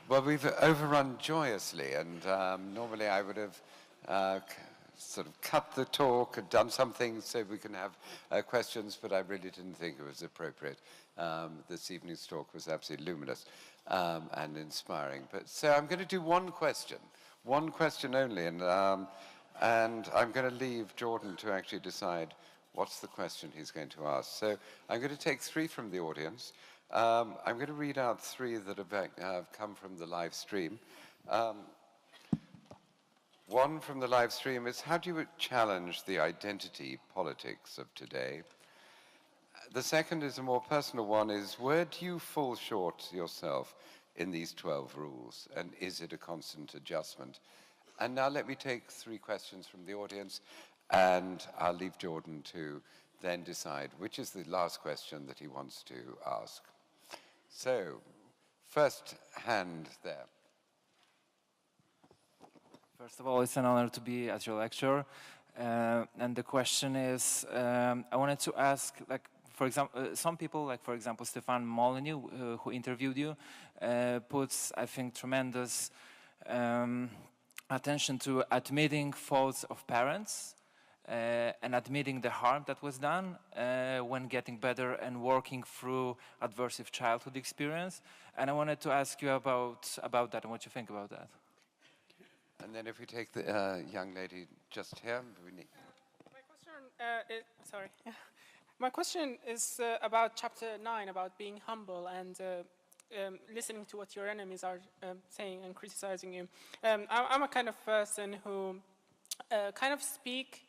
Well, we've overrun joyously, and normally I would have sort of cut the talk and done something so we can have questions, but I really didn't think it was appropriate. This evening's talk was absolutely luminous and inspiring. But so I'm going to do one question only, and I'm going to leave Jordan to actually decide what's the question he's going to ask. So I'm going to take 3 from the audience. I'm going to read out 3 that have come from the live stream. One from the live stream is, how do you challenge the identity politics of today? The second is a more personal one, is where do you fall short yourself in these 12 rules, and is it a constant adjustment? And now let me take 3 questions from the audience, and I'll leave Jordan to then decide which is the last question that he wants to ask. So, first hand there. First of all, it's an honor to be at your lecture. And the question is, I wanted to ask, like, for example, some people, like, for example, Stefan Molyneux, who interviewed you, puts, I think, tremendous attention to admitting faults of parents and admitting the harm that was done when getting better and working through adversive childhood experience. And I wanted to ask you about that and what you think about that. And then if we take the young lady just here. My question is about chapter 9, about being humble and listening to what your enemies are saying and criticizing you. I'm a kind of person who kind of speak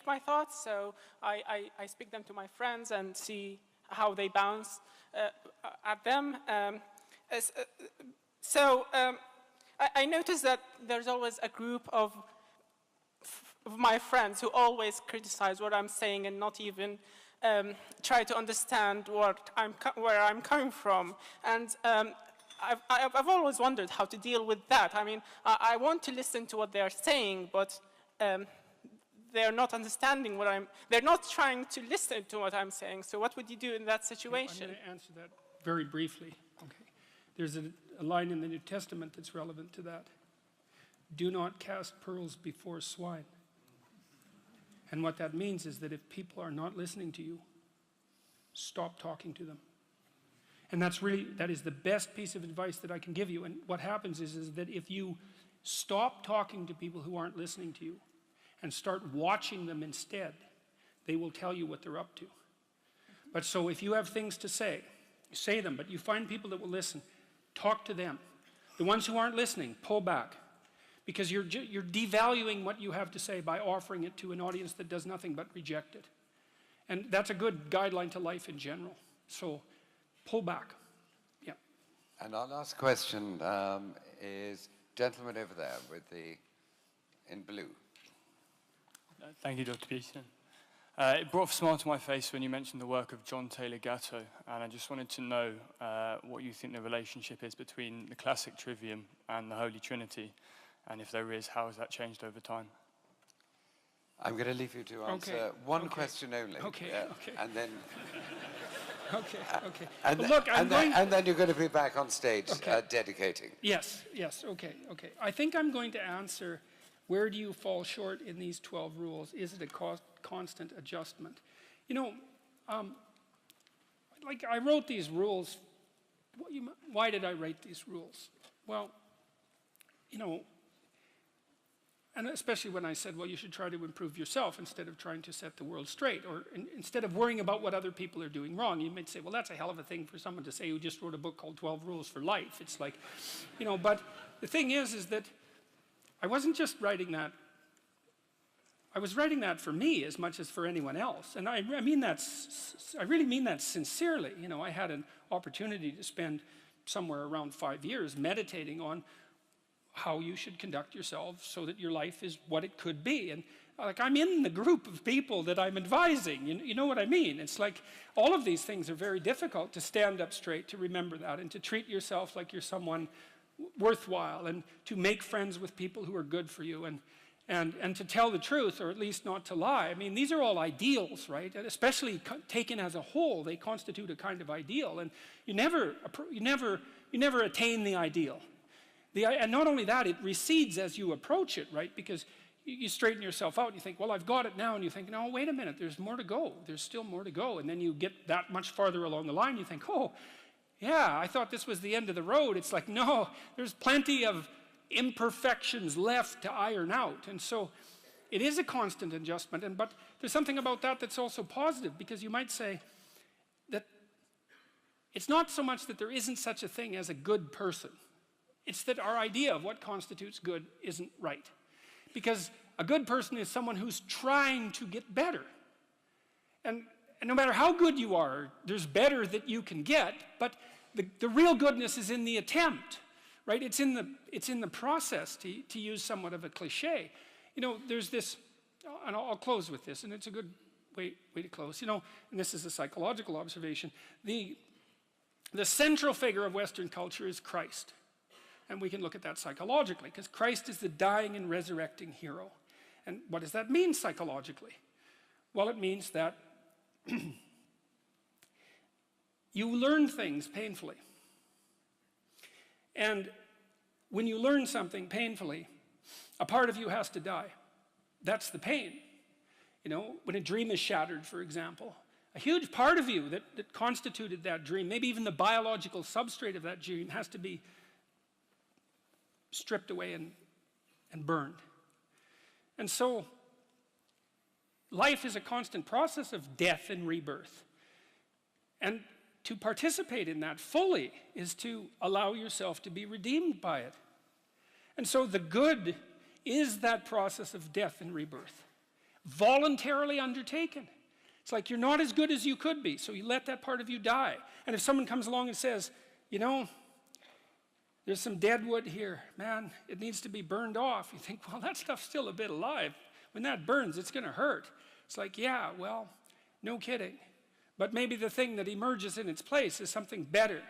my thoughts, so I speak them to my friends and see how they bounce at them. I noticed that there's always a group of my friends who always criticize what I'm saying and not even try to understand where I'm coming from. And I've always wondered how to deal with that. I mean, I want to listen to what they're saying, but they're not understanding they're not trying to listen to what I'm saying. So what would you do in that situation? I'm going to answer that very briefly. Okay. There's a line in the New Testament that's relevant to that. Do not cast pearls before swine. And what that means is that if people are not listening to you, stop talking to them. And that is the best piece of advice that I can give you. And what happens is that if you stop talking to people who aren't listening to you and start watching them instead, they will tell you what they're up to. But so if you have things to say them, but you find people that will listen, talk to them. The ones who aren't listening, pull back. Because you're devaluing what you have to say by offering it to an audience that does nothing but reject it. And that's a good guideline to life in general. So pull back. Yeah. And our last question is gentleman over there in blue. Thank you, Dr. Peterson. It brought a smile to my face when you mentioned the work of John Taylor Gatto, and I just wanted to know what you think the relationship is between the classic trivium and the Holy Trinity, and if there is, how has that changed over time? I'm going to leave you to answer one question only. Okay. And then... Okay. And, well, look, and then you're going to be back on stage dedicating. Yes, okay. I think I'm going to answer, where do you fall short in these 12 rules? Is it a constant adjustment? You know, like I wrote these rules. Why did I write these rules? Well, you know, and especially when I said, well, you should try to improve yourself instead of trying to set the world straight, or instead of worrying about what other people are doing wrong. You might say, well, that's a hell of a thing for someone to say who just wrote a book called 12 Rules for Life. It's like, you know, but the thing is that I wasn't just writing that. I was writing that for me as much as for anyone else. And I really mean that sincerely. You know, I had an opportunity to spend somewhere around 5 years meditating on how you should conduct yourself so that your life is what it could be. And like, I'm in the group of people that I'm advising. You know what I mean? It's like all of these things are very difficult, to stand up straight, to remember that, and to treat yourself like you're someone worthwhile, and to make friends with people who are good for you. and to tell the truth, or at least not to lie. I mean, these are all ideals, right? And especially taken as a whole, they constitute a kind of ideal. And you never attain the ideal. And not only that, it recedes as you approach it, right? Because you straighten yourself out and you think, well, I've got it now. And you think, no, wait a minute, there's more to go. There's still more to go. And then you get that much farther along the line. You think, oh, yeah, I thought this was the end of the road. It's like, no, there's plenty of imperfections left to iron out. And so it is a constant adjustment. But there's something about that that's also positive, because you might say that it's not so much that there isn't such a thing as a good person. It's that our idea of what constitutes good isn't right. Because a good person is someone who's trying to get better. And no matter how good you are, there's better that you can get, but the real goodness is in the attempt. Right? It's in the process, to use somewhat of a cliche. You know, there's this, and I'll close with this, and it's a good way to close. You know, and this is a psychological observation. The central figure of Western culture is Christ. And we can look at that psychologically, because Christ is the dying and resurrecting hero. And what does that mean psychologically? Well, it means that you learn things painfully. And when you learn something painfully, a part of you has to die. That's the pain. You know, when a dream is shattered, for example, a huge part of you that constituted that dream, maybe even the biological substrate of that dream, has to be stripped away and burned. And so life is a constant process of death and rebirth. And to participate in that fully is to allow yourself to be redeemed by it. And so the good is that process of death and rebirth, voluntarily undertaken. It's like you're not as good as you could be, so you let that part of you die. And if someone comes along and says, you know, there's some dead wood here, man, it needs to be burned off. You think, well, that stuff's still a bit alive. When that burns, it's going to hurt. It's like, yeah, well, no kidding. But maybe the thing that emerges in its place is something better.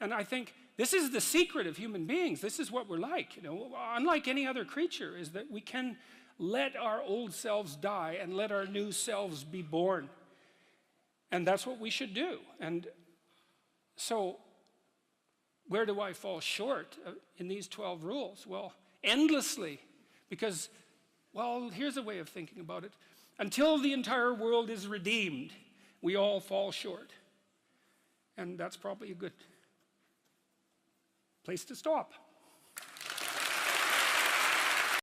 And I think this is the secret of human beings. This is what we're like, you know. Unlike any other creature, is that we can let our old selves die and let our new selves be born. And that's what we should do. And so where do I fall short in these 12 rules? Well, endlessly. Because, well, here's a way of thinking about it. Until the entire world is redeemed, we all fall short. And that's probably a good place to stop.